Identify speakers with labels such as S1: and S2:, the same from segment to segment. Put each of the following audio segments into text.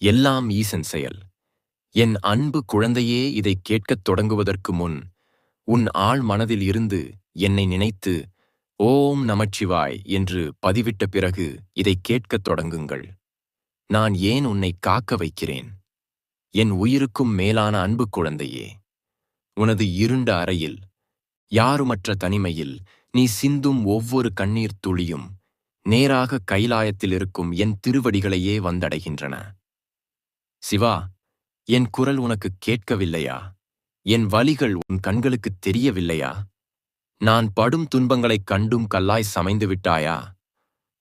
S1: எல்லாம் ஈசன் செயல். என் அன்பு குழந்தையே, இதைக் கேட்கத் தொடங்குவதற்கு முன் உன் ஆழ் மனதில் இருந்து என்னை நினைத்து ஓம் நமச்சிவாய் என்று பதிவிட்ட பிறகு இதைக் கேட்கத் தொடங்குங்கள். நான் ஏன் உன்னை காக்க வைக்கிறேன்? என் உயிருக்கும் மேலான அன்பு குழந்தையே, உனது இருண்ட அறையில், யாருமற்ற தனிமையில் நீ சிந்தும் ஒவ்வொரு கண்ணீர் துளியும் நேராக கைலாயத்தில் இருக்கும் என் திருவடிகளையே வந்தடைகின்றன. சிவா, என் குரல் உனக்கு கேட்கவில்லையா? என் வலிகள் உன் கண்களுக்குத் தெரியவில்லையா? நான் படும் துன்பங்களைக் கண்டும் கல்லாய் சமைந்து விட்டாயா?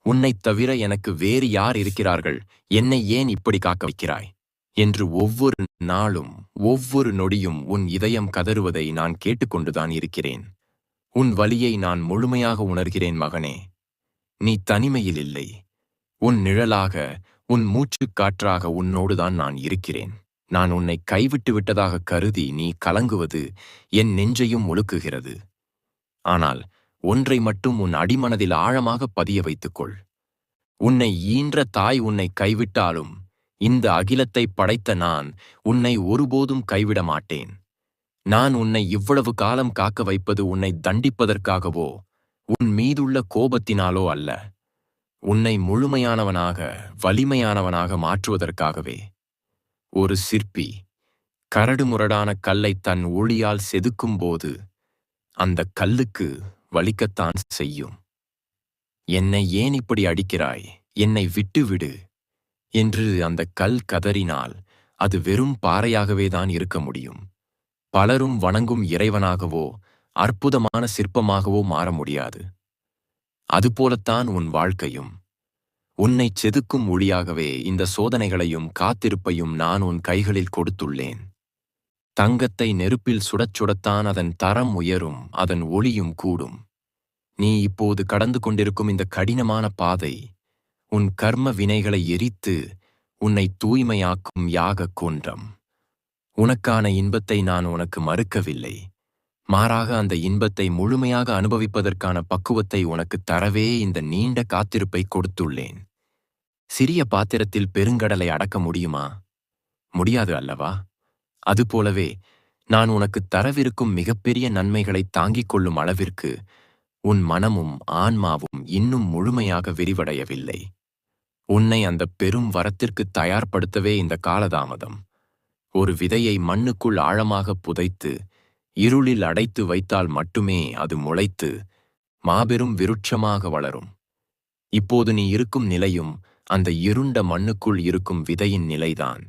S1: உன்னைத் தவிர எனக்கு வேறு யார் இருக்கிறார்கள்? என்னை ஏன் இப்படி காக்க வைக்கிறாய் என்று ஒவ்வொரு நாளும் ஒவ்வொரு நொடியும் உன் இதயம் கதறுவதை நான் கேட்டுக்கொண்டுதான் இருக்கிறேன். உன் வலியை நான் முழுமையாக உணர்கிறேன் மகனே. நீ தனிமையில் இல்லை. உன் நிழலாக, உன் மூச்சுக் காற்றாக உன்னோடுதான் நான் இருக்கிறேன். நான் உன்னை கைவிட்டு விட்டதாக கருதி நீ கலங்குவது என் நெஞ்சையும் உலுக்குகிறது. ஆனால் ஒன்றை மட்டும் உன் அடிமனதில் ஆழமாக பதிய வைத்துக்கொள். உன்னை ஈன்ற தாய் உன்னை கைவிட்டாலும் இந்த அகிலத்தை படைத்த நான் உன்னை ஒருபோதும் கைவிட மாட்டேன். நான் உன்னை இவ்வளவு காலம் காக்க வைப்பது உன்னை தண்டிப்பதற்காகவோ உன் மீதுள்ள கோபத்தினாலோ அல்ல. உன்னை முழுமையானவனாக, வலிமையானவனாக மாற்றுவதற்காகவே. ஒரு சிற்பி கரடுமுரடான கல்லை தன் ஒளியால் செதுக்கும்போது அந்த கல்லுக்கு வலிக்கத்தான் செய்யும். என்னை ஏன் இப்படி அடிக்கிறாய்? என்னை விட்டுவிடு என்று அந்த கல் கதறினால் அது வெறும் பாறையாகவேதான் இருக்க முடியும். பலரும் வணங்கும் இறைவனாகவோ அற்புதமான சிற்பமாகவோ மாற முடியாது. அதுபோலத்தான் உன் வாழ்க்கையும். உன்னைச் செதுக்கும் ஒளியாகவே இந்த சோதனைகளையும் காத்திருப்பையும் நான் உன் கைகளில் கொடுத்துள்ளேன். தங்கத்தை நெருப்பில் சுடச் சுடத்தான் அதன் தரம் உயரும், அதன் ஒளியும் கூடும். நீ இப்போது கடந்து கொண்டிருக்கும் இந்த கடினமான பாதை உன் கர்ம வினைகளை எரித்து உன்னை தூய்மையாக்கும் யாக குன்றம். உனக்கான இன்பத்தை நான் உனக்கு மறுக்கவில்லை. மாறாக அந்த இன்பத்தை முழுமையாக அனுபவிப்பதற்கான பக்குவத்தை உனக்கு தரவே இந்த நீண்ட காத்திருப்பை கொடுத்துள்ளேன். சிறிய பாத்திரத்தில் பெருங்கடலை அடக்க முடியுமா? முடியாது அல்லவா? அதுபோலவே நான் உனக்கு தரவிருக்கும் மிகப்பெரிய நன்மைகளை தாங்கிக் கொள்ளும் அளவிற்கு உன் மனமும் ஆன்மாவும் இன்னும் முழுமையாக விரிவடையவில்லை. உன்னை அந்த பெரும் வரத்திற்கு தயார்படுத்தவே இந்த காலதாமதம். ஒரு விதையை மண்ணுக்குள் ஆழமாக புதைத்து இருளில் அடைத்து வைத்தால் மட்டுமே அது முளைத்து மாபெரும் விருட்சமாக வளரும். இப்போது நீ இருக்கும் நிலையும் அந்த இருண்ட மண்ணுக்குள் இருக்கும் விதையின் நிலைதான்.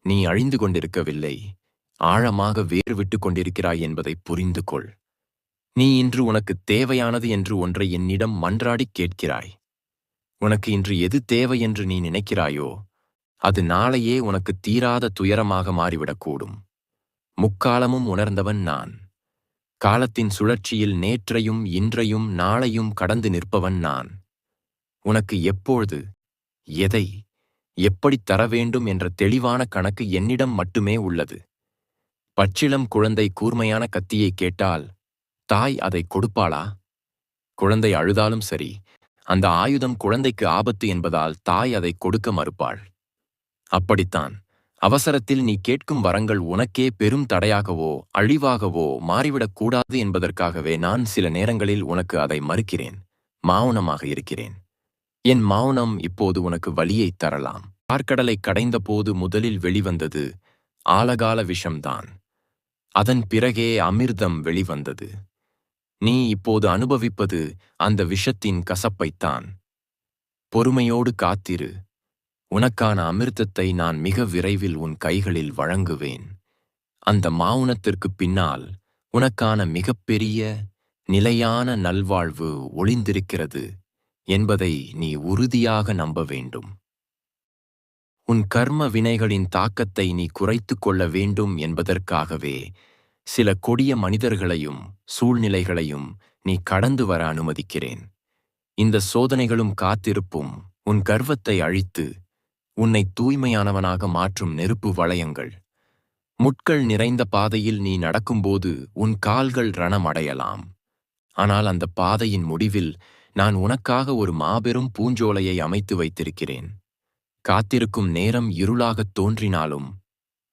S1: நீ அழிந்து கொண்டிருக்கவில்லை, ஆழமாக வேர் விட்டு கொண்டிருக்கிறாய் என்பதை புரிந்து கொள். நீ இன்று உனக்கு தேவையானது என்று ஒன்றை என்னிடம் மன்றாடிக் கேட்கிறாய். உனக்கு இன்று எது தேவை என்று நீ நினைக்கிறாயோ அது நாளையே உனக்கு தீராத துயரமாக மாறிவிடக்கூடும். முக்காலமும் உணர்ந்தவன் நான். காலத்தின் சுழற்சியில் நேற்றையும் இன்றையும் நாளையும் கடந்து நிற்பவன் நான். உனக்கு எப்பொழுது, எதை, எப்படி தர வேண்டும் என்ற தெளிவான கணக்கு என்னிடம் மட்டுமே உள்ளது. பச்சிளம் குழந்தை கூர்மையான கத்தியை கேட்டால் தாய் அதை கொடுப்பாளா? குழந்தை அழுதாலும் சரி, அந்த ஆயுதம் குழந்தைக்கு ஆபத்து என்பதால் தாய் அதை கொடுக்க மறுப்பாள். அப்படித்தான் அவசரத்தில் நீ கேட்கும் வரங்கள் உனக்கே பெரும் தடையாகவோ அழிவாகவோ மாறிவிடக்கூடாது என்பதற்காகவே நான் சில நேரங்களில் உனக்கு அதை மறுக்கிறேன், மௌனமாக இருக்கிறேன். என் மௌனம் இப்போது உனக்கு வலியைத் தரலாம். பார்க்கடலை கடைந்த போது முதலில் வெளிவந்தது ஆலகால விஷம்தான். அதன் பிறகே அமிர்தம் வெளிவந்தது. நீ இப்போது அனுபவிப்பது அந்த விஷத்தின் கசப்பைத்தான். பொறுமையோடு காத்திரு. உனக்கான அமிர்தத்தை நான் மிக விரைவில் உன் கைகளில் வழங்குவேன். அந்த மௌனத்திற்கு பின்னால் உனக்கான மிகப்பெரிய நிலையான நல்வாழ்வு ஒளிந்திருக்கிறது என்பதை நீ உறுதியாக நம்ப வேண்டும். உன் கர்ம வினைகளின் தாக்கத்தை நீ குறைத்துக் கொள்ள வேண்டும் என்பதற்காகவே சில கொடிய மனிதர்களையும் சூழ்நிலைகளையும் நீ கடந்து வர அனுமதிக்கிறேன். இந்த சோதனைகளும் காத்திருப்பும் உன் கர்வத்தை அழித்து உன்னை தூய்மையானவனாக மாற்றும் நெருப்பு வளையங்கள். முட்கள் நிறைந்த பாதையில் நீ நடக்கும்போது உன் கால்கள் ரணமடையலாம். ஆனால் அந்த பாதையின் முடிவில் நான் உனக்காக ஒரு மாபெரும் பூஞ்சோலையை அமைத்து வைத்திருக்கிறேன். காத்திருக்கும் நேரம் இருளாகத் தோன்றினாலும்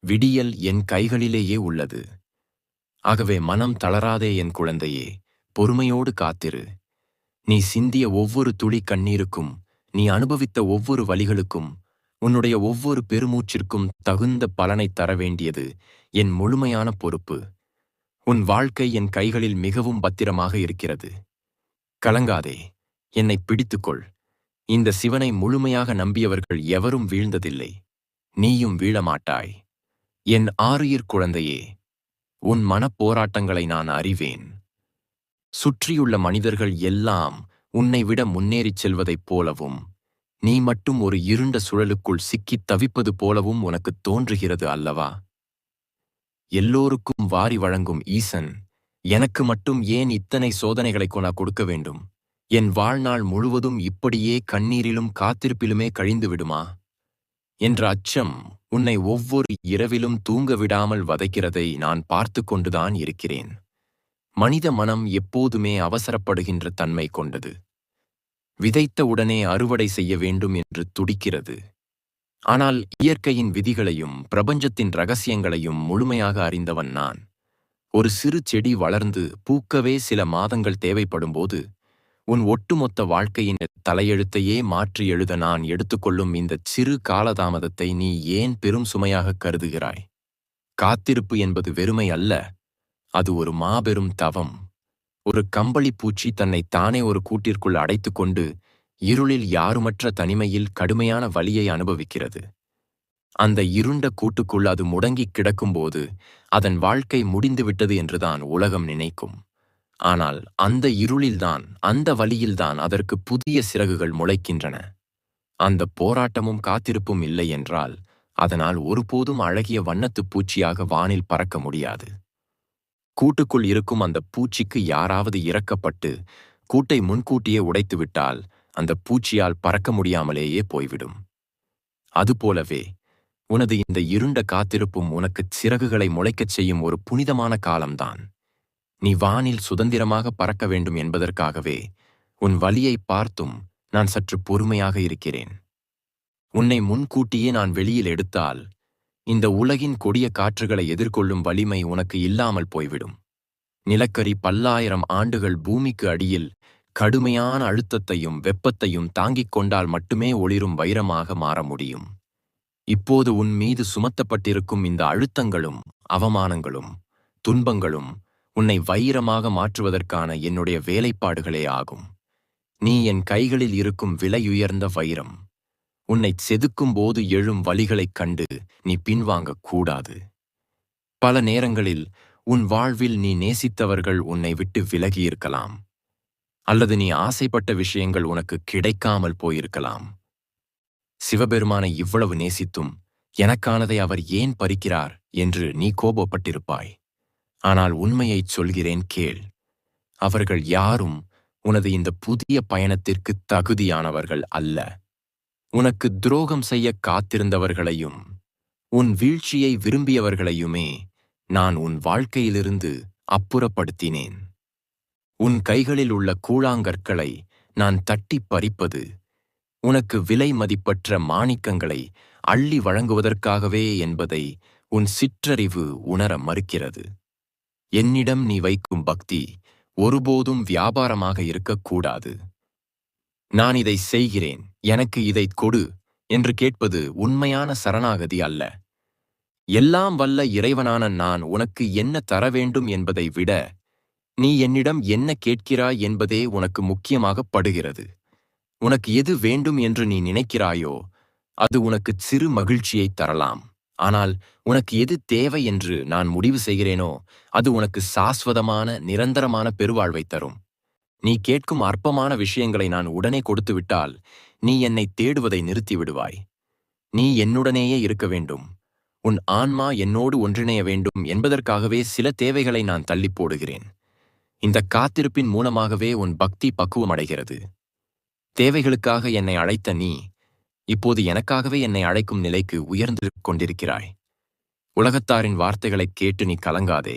S1: விடியல் என் கைகளிலேயே உள்ளது. ஆகவே மனம் தளராதே என் குழந்தையே, பொறுமையோடு காத்திரு. நீ சிந்திய ஒவ்வொரு துளி கண்ணீருக்கும், நீ அனுபவித்த ஒவ்வொரு வலிகளுக்கும், உன்னுடைய ஒவ்வொரு பெருமூச்சிற்கும் தகுந்த பலனைத் தர வேண்டியது என் முழுமையான பொறுப்பு. உன் வாழ்க்கை என் கைகளில் மிகவும் பத்திரமாக இருக்கிறது. கலங்காதே, என்னை பிடித்துக்கொள். இந்த சிவனை முழுமையாக நம்பியவர்கள் எவரும் வீழ்ந்ததில்லை. நீயும் வீழமாட்டாய். என் ஆருயிர் குழந்தையே, உன் மனப்போராட்டங்களை நான் அறிவேன். சுற்றியுள்ள மனிதர்கள் எல்லாம் உன்னை விட முன்னேறிச் செல்வதைப் போலவும், நீ மட்டும் ஒரு இருண்ட சுழலுக்குள் சிக்கித் தவிப்பது போலவும் உனக்குத் தோன்றுகிறது அல்லவா? எல்லோருக்கும் வாரி வழங்கும் ஈசன் எனக்கு மட்டும் ஏன் இத்தனை சோதனைகளை நான் கொடுக்க வேண்டும்? என் வாழ்நாள் முழுவதும் இப்படியே கண்ணீரிலும் காத்திருப்பிலுமே கழிந்து விடுமா என்ற அச்சம் உன்னை ஒவ்வொரு இரவிலும் தூங்க விடாமல் வதைக்கிறதை நான் பார்த்து கொண்டுதான் இருக்கிறேன். மனித மனம் எப்போதுமே அவசரப்படுகின்ற தன்மை கொண்டது. விதைத்த உடனே அறுவடை செய்ய வேண்டும் என்று துடிக்கிறது. ஆனால் இயற்கையின் விதிகளையும் பிரபஞ்சத்தின் ரகசியங்களையும் முழுமையாக அறிந்தவன் நான். ஒரு சிறு செடி வளர்ந்து பூக்கவே சில மாதங்கள் தேவைப்படும்போது, உன் ஒட்டுமொத்த வாழ்க்கையின் தலையெழுத்தையே மாற்றி எழுத நான் எடுத்துக்கொள்ளும் இந்த சிறு காலதாமதத்தை நீ ஏன் பெரும் சுமையாக கருதுகிறாய்? காத்திருப்பு என்பது வெறுமை அல்ல, அது ஒரு மாபெரும் தவம். ஒரு கம்பளி பூச்சி தன்னை தானே ஒரு கூட்டிற்குள் அடைத்துக்கொண்டு இருளில் யாருமற்ற தனிமையில் கடுமையான வலியை அனுபவிக்கிறது. அந்த இருண்ட கூட்டுக்குள் அது முடங்கிக் கிடக்கும்போது அதன் வாழ்க்கை முடிந்துவிட்டது என்றுதான் உலகம் நினைக்கும். ஆனால் அந்த இருளில்தான், அந்த வலியில்தான் அதற்கு புதிய சிறகுகள் முளைக்கின்றன. அந்த போராட்டமும் காத்திருப்பும் இல்லை என்றால் அதனால் ஒருபோதும் அழகிய வண்ணத்துப் பூச்சியாக வானில் பறக்க முடியாது. கூட்டுக்குள் இருக்கும் அந்த பூச்சிக்கு யாராவது இறக்கப்பட்டு கூட்டை முன்கூட்டியே உடைத்துவிட்டால் அந்த பூச்சியால் பறக்க முடியாமலேயே போய்விடும். அதுபோலவே உனது இந்த இருண்ட காத்திருப்பும் உனக்குச் சிறகுகளை முளைக்கச் செய்யும் ஒரு புனிதமான காலம்தான். நீ வானில் சுதந்திரமாக பறக்க வேண்டும் என்பதற்காகவே உன் வலியை பார்த்தும் நான் சற்று பொறுமையாக இருக்கிறேன். உன்னை முன்கூட்டியே நான் வெளியில் எடுத்தால் இந்த உலகின் கொடிய காற்றுகளை எதிர்கொள்ளும் வலிமை உனக்கு இல்லாமல் போய்விடும். நிலக்கரி பல்லாயிரம் ஆண்டுகள் பூமிக்கு அடியில் கடுமையான அழுத்தத்தையும் வெப்பத்தையும் தாங்கிக் கொண்டால் மட்டுமே ஒளிரும் வைரமாக மாற முடியும். இப்போது உன் மீது சுமத்தப்பட்டிருக்கும் இந்த அழுத்தங்களும் அவமானங்களும் துன்பங்களும் உன்னை வைரமாக மாற்றுவதற்கான என்னுடைய வேலைப்பாடுகளே ஆகும். நீ என் கைகளில் இருக்கும் விலையுயர்ந்த வைரம். உன்னை செதுக்கும் போது எழும் வலிகளைக் கண்டு நீ பின்வாங்கக் கூடாது. பல நேரங்களில் உன் வாழ்வில் நீ நேசித்தவர்கள் உன்னை விட்டு விலகியிருக்கலாம். அல்லது நீ ஆசைப்பட்ட விஷயங்கள் உனக்கு கிடைக்காமல் போயிருக்கலாம். சிவபெருமானை இவ்வளவு நேசித்தும் எனக்கானதை அவர் ஏன் பறிக்கிறார் என்று நீ கோபப்பட்டிருப்பாய். ஆனால் உண்மையைச் சொல்கிறேன் கேள். அவர்கள் யாரும் உனது இந்த புதிய பயணத்திற்கு தகுதியானவர்கள் அல்ல. உனக்கு துரோகம் செய்ய காத்திருந்தவர்களையும் உன் வீழ்ச்சியை விரும்பியவர்களையுமே நான் உன் வாழ்க்கையிலிருந்து அப்புறப்படுத்தினேன். உன் கைகளில் உள்ள கூழாங்கற்களை நான் தட்டிப் பறிப்பது உனக்கு விலை மதிப்பற்ற மாணிக்கங்களை அள்ளி வழங்குவதற்காகவே என்பதை உன் சிற்றறிவு உணர மறுக்கிறது. என்னிடம் நீ வைக்கும் பக்தி ஒருபோதும் வியாபாரமாக இருக்கக்கூடாது. நான் இதை செய்கிறேன், எனக்கு இதைக் கொடு என்று கேட்பது உண்மையான சரணாகதி அல்ல. எல்லாம் வல்ல இறைவனான நான் உனக்கு என்ன தர வேண்டும் என்பதை விட நீ என்னிடம் என்ன கேட்கிறாய் என்பதே உனக்கு முக்கியமாகப் படுகிறது. உனக்கு எது வேண்டும் என்று நீ நினைக்கிறாயோ அது உனக்கு சிறு மகிழ்ச்சியைத் தரலாம். ஆனால் உனக்கு எது தேவை என்று நான் முடிவு செய்கிறேனோ அது உனக்கு சாஸ்வதமான நிரந்தரமான பெருவாழ்வைத் தரும். நீ கேட்கும் அற்பமான விஷயங்களை நான் உடனே கொடுத்துவிட்டால் நீ என்னை தேடுவதை நிறுத்திவிடுவாய். நீ என்னுடனேயே இருக்க வேண்டும், உன் ஆன்மா என்னோடு ஒன்றிணைய வேண்டும் என்பதற்காகவே சில தேவைகளை நான் தள்ளிப் போடுகிறேன். இந்த காத்திருப்பின் மூலமாகவே உன் பக்தி பக்குவமடைகிறது. தேவைகளுக்காக என்னை அழைத்த நீ இப்போது எனக்காகவே என்னை அழைக்கும் நிலைக்கு உயர்ந்து கொண்டிருக்கிறாய். உலகத்தாரின் வார்த்தைகளைக் கேட்டு நீ கலங்காதே.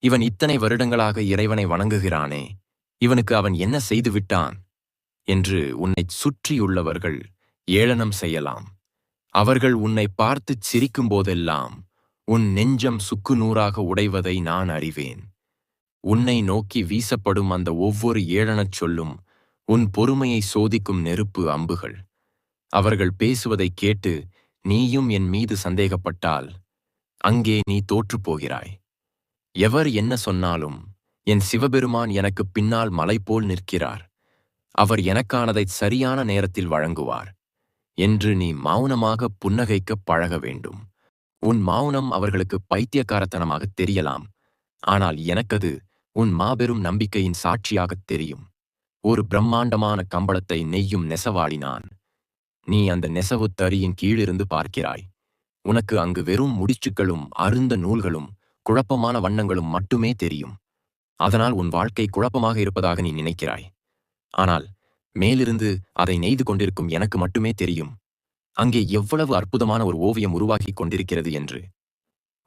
S1: இவன் இத்தனை வருடங்களாக இறைவனை வணங்குகிறானே, இவனுக்கு அவன் என்ன செய்து விட்டான் என்று உன்னைச் சுற்றியுள்ளவர்கள் ஏளனம் செய்யலாம். அவர்கள் உன்னை பார்த்துச் சிரிக்கும் போதெல்லாம் உன் நெஞ்சம் சுக்குநூறாக உடைவதை நான் அறிவேன். உன்னை நோக்கி வீசப்படும் அந்த ஒவ்வொரு ஏளனச் சொல்லும் உன் பொறுமையை சோதிக்கும் நெருப்பு அம்புகள். அவர்கள் பேசுவதைக் கேட்டு நீயும் என் மீது சந்தேகப்பட்டால் அங்கே நீ தோற்றுப் போகிறாய். எவர் என்ன சொன்னாலும் என் சிவபெருமான் எனக்குப் பின்னால் மலை போல் நிற்கிறார். அவர் எனக்கானதைச் சரியான நேரத்தில் வழங்குவார் என்று நீ மௌனமாக புன்னகைக்கப் பழக வேண்டும். உன் மௌனம் அவர்களுக்கு பைத்தியக்காரத்தனமாகத் தெரியலாம், ஆனால் எனக்கது உன் மாபெரும் நம்பிக்கையின் சாட்சியாகத் தெரியும். ஒரு பிரம்மாண்டமான கம்பளத்தை நெய்யும் நெசவாளி நான். நீ அந்த நெசவுத் தறியின் கீழிருந்து பார்க்கிறாய். உனக்கு அங்கு வெறும் முடிச்சுக்களும் அருந்த நூல்களும் குழப்பமான வண்ணங்களும் மட்டுமே தெரியும். அதனால் உன் வாழ்க்கை குழப்பமாக இருப்பதாக நீ நினைக்கிறாய். ஆனால் மேலிருந்து அதை நெய்து கொண்டிருக்கும் எனக்கு மட்டுமே தெரியும் அங்கே எவ்வளவு அற்புதமான ஒரு ஓவியம் உருவாகிக் கொண்டிருக்கிறது என்று.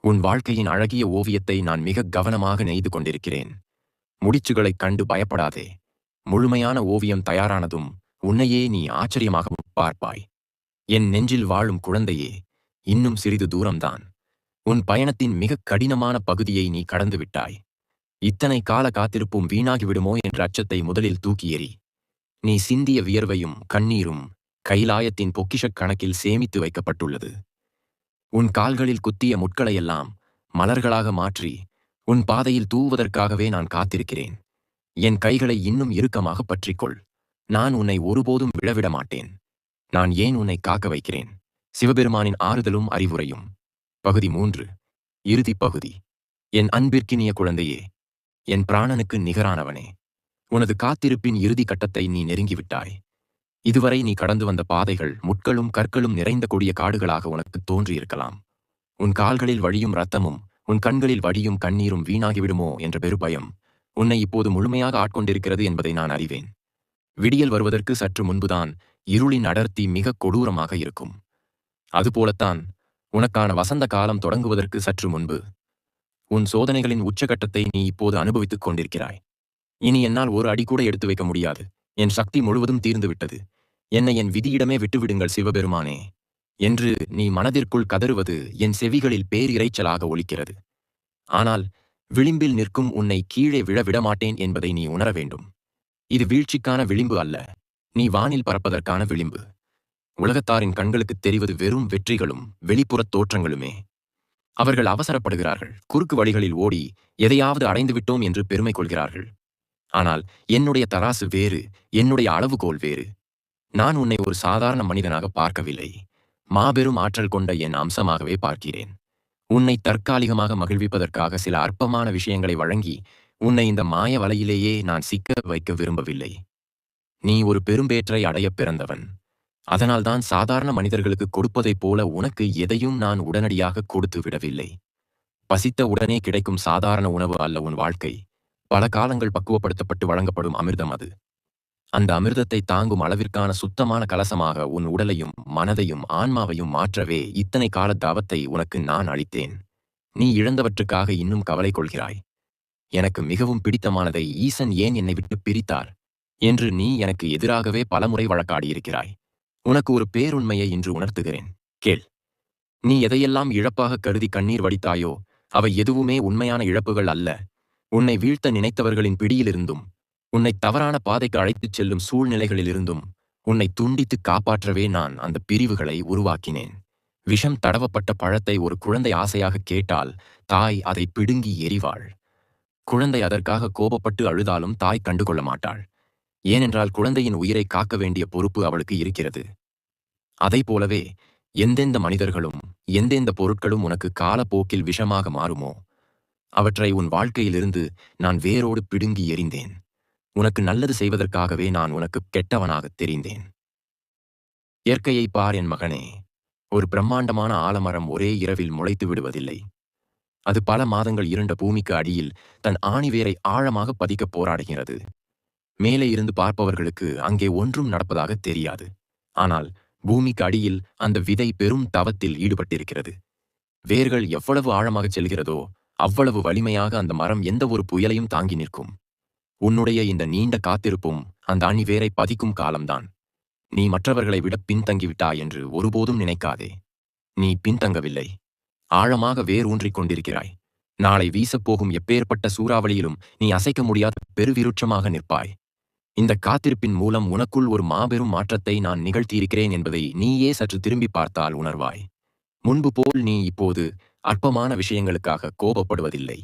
S1: உன் வாழ்க்கையின் அழகிய ஓவியத்தை நான் மிக கவனமாக நெய்து கொண்டிருக்கிறேன். முடிச்சுகளைக் கண்டு பயப்படாதே. முழுமையான ஓவியம் தயாரானதும் உன்னையே நீ ஆச்சரியமாக பார்ப்பாய். என் நெஞ்சில் வாழும் குழந்தையே, இன்னும் சிறிது தூரம்தான். உன் பயணத்தின் மிகக் கடினமான பகுதியை நீ கடந்து விட்டாய். இத்தனை கால காத்திருப்பும் வீணாகிவிடுமோ என்ற அச்சத்தை முதலில் தூக்கி எறி. நீ சிந்திய வியர்வையும் கண்ணீரும் கைலாயத்தின் பொக்கிஷக் கணக்கில் சேமித்து வைக்கப்பட்டுள்ளது. உன் கால்களில் குத்திய முட்களையெல்லாம் மலர்களாக மாற்றி உன் பாதையில் தூவுவதற்காகவே நான் காத்திருக்கிறேன். என் கைகளை இன்னும் இறுக்கமாக பற்றிக்கொள். நான் உன்னை ஒருபோதும் விழவிட மாட்டேன். நான் ஏன் உன்னை காக்க வைக்கிறேன்? சிவபெருமானின் ஆறுதலும் அறிவுரையும். பகுதி 3. இறுதிப் பகுதி. என் அன்பிற்கினிய குழந்தையே, என் பிராணனுக்கு நிகரானவனே, உனது காத்திருப்பின் இறுதி கட்டத்தை நீ நெருங்கிவிட்டாய். இதுவரை நீ கடந்து வந்த பாதைகள் முட்களும் கற்களும் நிறைந்த கொடிய காடுகளாக உனக்கு தோன்றியிருக்கலாம். உன் கால்களில் வழியும் இரத்தமும் உன் கண்களில் வடியும் கண்ணீரும் வீணாகிவிடுமோ என்ற பெருபயம் உன்னை இப்போது முழுமையாக ஆட்கொண்டிருக்கிறது என்பதை நான் அறிவேன். விடியல் வருவதற்கு சற்று முன்புதான் இருளின் அடர்த்தி மிக கொடூரமாக இருக்கும். அதுபோலத்தான் உனக்கான வசந்த காலம் தொடங்குவதற்கு சற்று முன்பு உன் சோதனைகளின் உச்சகட்டத்தை நீ இப்போது அனுபவித்துக் கொண்டிருக்கிறாய். இனி என்னால் ஒரு அடி கூட எடுத்து வைக்க முடியாது. என் சக்தி முழுவதும் தீர்ந்துவிட்டது. என்னை என் விதியிடமே விட்டுவிடுங்கள் சிவபெருமானே என்று நீ மனதிற்குள் கதறுவது என் செவிகளில் பேரிரைச்சலாக ஒலிக்கிறது. ஆனால் விளிம்பில் நிற்கும் உன்னை கீழே விழ விடமாட்டேன் என்பதை நீ உணர வேண்டும். இது வீழ்ச்சிக்கான விளிம்பு அல்ல, நீ வானில் பறப்பதற்கான விளிம்பு. உலகத்தாரின் கண்களுக்குத் தெரிவது வெறும் வெற்றிகளும் வெளிப்புறத் தோற்றங்களுமே. அவர்கள் அவசரப்படுகிறார்கள், குறுக்கு வழிகளில் ஓடி எதையாவது அடைந்துவிட்டோம் என்று பெருமை கொள்கிறார்கள். ஆனால் என்னுடைய தராசு வேறு, என்னுடைய அளவுகோல் வேறு. நான் உன்னை ஒரு சாதாரண மனிதனாக பார்க்கவில்லை, மாபெரும் ஆற்றல் கொண்ட என் அம்சமாகவே பார்க்கிறேன். உன்னை தற்காலிகமாக மகிழ்விப்பதற்காக சில அற்பமான விஷயங்களை வழங்கி உன்னை இந்த மாய வலையிலேயே நான் சிக்க வைக்க விரும்பவில்லை. நீ ஒரு பெரும்பேற்றை அடையப் பிறந்தவன். அதனால்தான் சாதாரண மனிதர்களுக்கு கொடுப்பதைப் போல உனக்கு எதையும் நான் உடனடியாக கொடுத்து விடவில்லை. பசித்த உடனே கிடைக்கும் சாதாரண உணவு அல்ல உன் வாழ்க்கை. பல காலங்கள் பக்குவப்படுத்தப்பட்டு வழங்கப்படும் அமிர்தம் அது. அந்த அமிர்தத்தை தாங்கும் அளவிற்கான சுத்தமான கலசமாக உன் உடலையும் மனதையும் ஆன்மாவையும் மாற்றவே இத்தனை கால தாவத்தை உனக்கு நான் அளித்தேன். நீ இழந்தவற்றுக்காக இன்னும் கவலை கொள்கிறாய். எனக்கு மிகவும் பிடித்தமானதை ஈசன் ஏன் என்னை விட்டு பிரித்தார் என்று நீ எனக்கு எதிராகவே பலமுறை வழக்காடியிருக்கிறாய். உனக்கு ஒரு பேருண்மையை இன்று உணர்த்துகிறேன், கேள். நீ எதையெல்லாம் இழப்பாக கருதி கண்ணீர் வடித்தாயோ அவை எதுவுமே உண்மையான இழப்புகள் அல்ல. உன்னை வீழ்த்த நினைத்தவர்களின் பிடியிலிருந்தும் உன்னை தவறான பாதைக்கு அழைத்துச் செல்லும் சூழ்நிலைகளிலிருந்தும் உன்னை துண்டித்து காப்பாற்றவே நான் அந்த பிரிவுகளை உருவாக்கினேன். விஷம் தடவப்பட்ட பழத்தை ஒரு குழந்தை ஆசையாக கேட்டால் தாய் அதை பிடுங்கி எறிவாள். குழந்தை அதற்காக கோபப்பட்டு அழுதாலும் தாய் கண்டுகொள்ள மாட்டாள். ஏனென்றால் குழந்தையின் உயிரை காக்க வேண்டிய பொறுப்பு அவளுக்கு இருக்கிறது. அதைப்போலவே எந்தெந்த மனிதர்களும் எந்தெந்த பொருட்களும் உனக்கு காலப்போக்கில் விஷமாக மாறுமோ அவற்றை உன் வாழ்க்கையிலிருந்து நான் வேரோடு பிடுங்கி எறிந்தேன். உனக்கு நல்லது செய்வதற்காகவே நான் உனக்கு கெட்டவனாகத் தெரிந்தேன். இயற்கையை பார் என் மகனே. ஒரு பிரம்மாண்டமான ஆலமரம் ஒரே இரவில் முளைத்து விடுவதில்லை. அது பல மாதங்கள் இருண்ட பூமிக்கு அடியில் தன் ஆணிவேரை ஆழமாக பதிக்கப் போராடுகிறது. மேலே இருந்து பார்ப்பவர்களுக்கு அங்கே ஒன்றும் நடப்பதாக தெரியாது. ஆனால் பூமிக்கு அடியில் அந்த விதை பெரும் தவத்தில் ஈடுபட்டிருக்கிறது. வேர்கள் எவ்வளவு ஆழமாகச் செல்கிறதோ அவ்வளவு வலிமையாக அந்த மரம் எந்த ஒரு புயலையும் தாங்கி நிற்கும். உன்னுடைய இந்த நீண்ட காத்திருப்பும் அந்த அணிவேரை பதிக்கும் காலம்தான். நீ மற்றவர்களை விட பின்தங்கிவிட்டாய் என்று ஒருபோதும் நினைக்காதே. நீ பின்தங்கவில்லை. ஆழமாக வேரூன்றிக் கொண்டிருக்கிறாய். நாளை வீசப்போகும் எப்பேற்பட்ட சூறாவளியிலும் நீ அசைக்க முடியாத பெருவிருட்சமாக நிற்பாய். இந்த காத்திருப்பின் மூலம் உனக்குள் ஒரு மாபெரும் மாற்றத்தை நான் நிகழ்த்தியிருக்கிறேன் என்பதை நீயே சற்று திரும்பி பார்த்தால் உணர்வாய். முன்பு போல் நீ இப்போது அற்பமான விஷயங்களுக்காக கோபப்படுவதில்லை.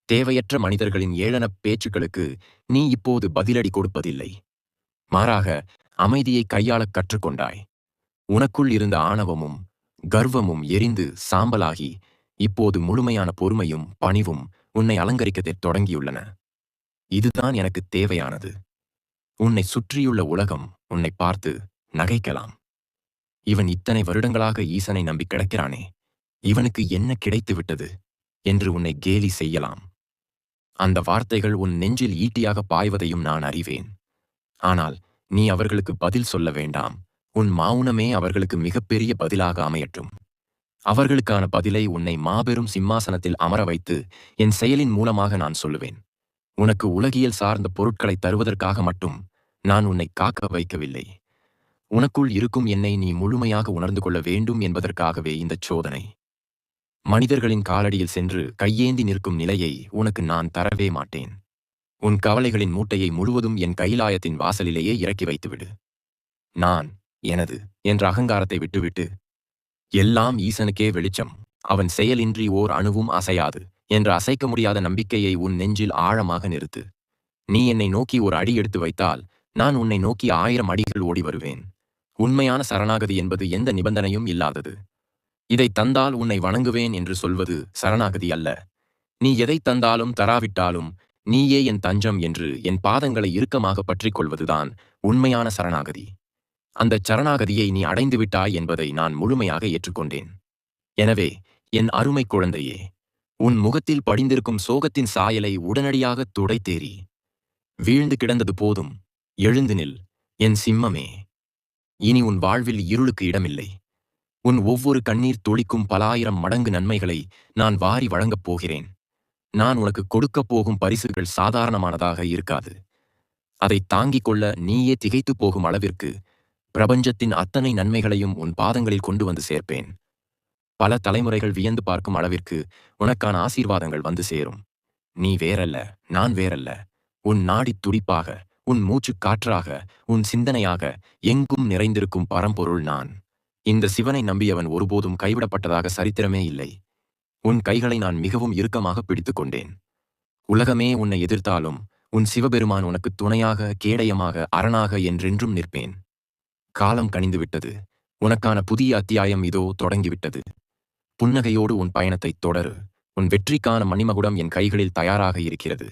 S1: தேவையற்ற மனிதர்களின் ஏளனப் பேச்சுக்களுக்கு நீ இப்போது பதிலடி கொடுப்பதில்லை. மாறாக அமைதியை கையாளக் கற்றுக்கொண்டாய். உனக்குள் இருந்த ஆணவமும் கர்வமும் எரிந்து சாம்பலாகி இப்போது முழுமையான பொறுமையும் பணிவும் உன்னை அலங்கரிக்கத் தொடங்கியுள்ளன. இதுதான் எனக்கு தேவையானது. உன்னை சுற்றியுள்ள உலகம் உன்னை பார்த்து நகைக்கலாம். இவன் இத்தனை வருடங்களாக ஈசனை நம்பி கிடக்கிறானே, இவனுக்கு என்ன கிடைத்து விட்டது என்று உன்னை கேலி செய்யலாம். அந்த வார்த்தைகள் உன் நெஞ்சில் ஈட்டியாக பாய்வதையும் நான் அறிவேன். ஆனால் நீ அவர்களுக்கு பதில் சொல்ல வேண்டாம். உன் மௌனமே அவர்களுக்கு மிகப்பெரிய பதிலாக அமையட்டும். அவர்களுக்கான பதிலை உன்னை மாபெரும் சிம்மாசனத்தில் அமர வைத்து என் செயலின் மூலமாக நான் சொல்லுவேன். உனக்கு உலகியல் சார்ந்த பொருட்களை தருவதற்காக மட்டும் நான் உன்னை காக்க வைக்கவில்லை. உனக்குள் இருக்கும் என்னை நீ முழுமையாக உணர்ந்து கொள்ள வேண்டும் என்பதற்காகவே இந்தச் சோதனை. மனிதர்களின் காலடியில் சென்று கையேந்தி நிற்கும் நிலையை உனக்கு நான் தரவே மாட்டேன். உன் கவலைகளின் மூட்டையை முழுவதும் என் கைலாயத்தின் வாசலிலேயே இறக்கி வைத்துவிடு. நான் எனது என்ற அகங்காரத்தை விட்டுவிட்டு, எல்லாம் ஈசனுக்கே வெளிச்சம், அவன் செயலின்றி ஓர் அணுவும் அசையாது என்ற அசைக்க முடியாத நம்பிக்கையை உன் நெஞ்சில் ஆழமாக நிறுத்து. நீ என்னை நோக்கி ஒரு அடி எடுத்து வைத்தால் நான் உன்னை நோக்கி 1000 அடிகள் ஓடி வருவேன். உண்மையான சரணாகதி என்பது எந்த நிபந்தனையும் இல்லாதது. இதை தந்தால் உன்னை வணங்குவேன் என்று சொல்வது சரணாகதி அல்ல. நீ எதை தந்தாலும் தராவிட்டாலும் நீயே என் தஞ்சம் என்று என் பாதங்களை இறுக்கமாக பற்றிக் கொள்வதுதான் உண்மையான சரணாகதி. அந்த சரணாகதியை நீ அடைந்துவிட்டாய் என்பதை நான் முழுமையாக ஏற்றுக்கொண்டேன். எனவே என் அருமை குழந்தையே, உன் முகத்தில் படிந்திருக்கும் சோகத்தின் சாயலை உடனடியாக துடைத்தேறி வீழ்ந்து கிடந்தது போதும், எழுந்து நில் என் சிம்மமே. இனி உன் வாழ்வில் இருளுக்கு இடமில்லை. உன் ஒவ்வொரு கண்ணீர் துளிக்கும் பல 1000 மடங்கு நன்மைகளை நான் வாரி வழங்கப் போகிறேன். நான் உனக்கு கொடுக்கப் போகும் பரிசுகள் சாதாரணமானதாக இருக்காது. அதை தாங்கிக் கொள்ள நீயே திகைத்துப் போகும் அளவிற்கு பிரபஞ்சத்தின் அத்தனை நன்மைகளையும் உன் பாதங்களில் கொண்டு வந்து சேர்ப்பேன். பல தலைமுறைகள் வியந்து பார்க்கும் அளவிற்கு உனக்கான ஆசீர்வாதங்கள் வந்து சேரும். நீ வேறல்ல, நான் வேறல்ல. உன் நாடித் துடிப்பாக, உன் மூச்சுக் காற்றாக, உன் சிந்தனையாக எங்கும் நிறைந்திருக்கும் பரம்பொருள் நான். இந்த சிவனை நம்பியவன் ஒருபோதும் கைவிடப்பட்டதாக சரித்திரமே இல்லை. உன் கைகளை நான் மிகவும் இறுக்கமாக பிடித்துக் கொண்டேன். உலகமே உன்னை எதிர்த்தாலும் உன் சிவபெருமான் உனக்கு துணையாக, கேடயமாக, அரணாக என்றென்றும் நிற்பேன். காலம் கனிந்துவிட்டது. உனக்கான புதிய அத்தியாயம் இதோ தொடங்கிவிட்டது. புன்னகையோடு உன் பயணத்தைத் தொடரு. உன் வெற்றிக்கான மணிமகுடம் என் கைகளில் தயாராக இருக்கிறது.